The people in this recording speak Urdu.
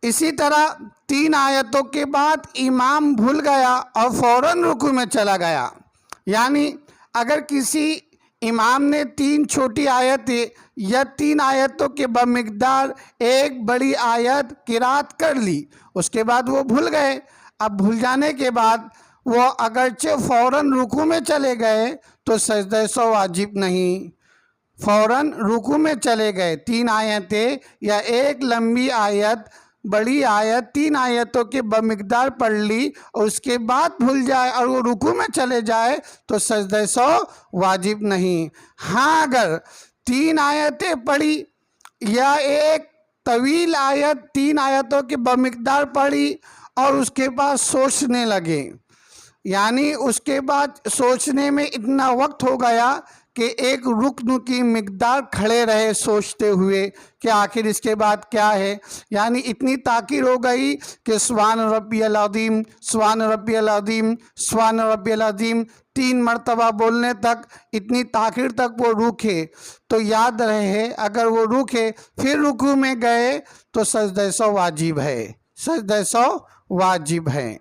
اسی طرح 3 آیتوں کے بعد امام بھول گیا اور فوراً رکوع میں چلا گیا، یعنی اگر کسی امام نے 3 چھوٹی آیتیں یا 3 آیتوں کے بمقدار ایک بڑی آیت قرات کر لی، اس کے بعد وہ بھول گئے، اب بھول جانے کے بعد وہ اگرچہ فوراً رکوع میں چلے گئے تو سجدہ سہو واجب نہیں، فوراً رکوع میں چلے گئے، 3 آیتیں یا ایک لمبی آیت بڑی آیت 3 آیتوں کے بمقدار پڑھ لی اور اس کے بعد بھول جائے اور وہ رکوع میں چلے جائے تو سجدہ سہو واجب نہیں۔ ہاں اگر 3 آیتیں پڑھی یا ایک طویل آیت 3 آیتوں کے بمقدار پڑھی اور اس کے بعد سوچنے لگے، یعنی اس کے بعد سوچنے میں اتنا وقت ہو گیا کہ ایک رکن کی مقدار کھڑے رہے سوچتے ہوئے کہ آخر اس کے بعد کیا ہے، یعنی اتنی تاخیر ہو گئی کہ سبحان ربی العظیم، سبحان ربی العظیم، سبحان ربی العظیم 3 مرتبہ بولنے تک، اتنی تاخیر تک وہ روکے، تو یاد رہے اگر وہ روکے پھر رکوع میں گئے تو سجدہ سہو واجب ہے، سجدہ سہو واجب ہے۔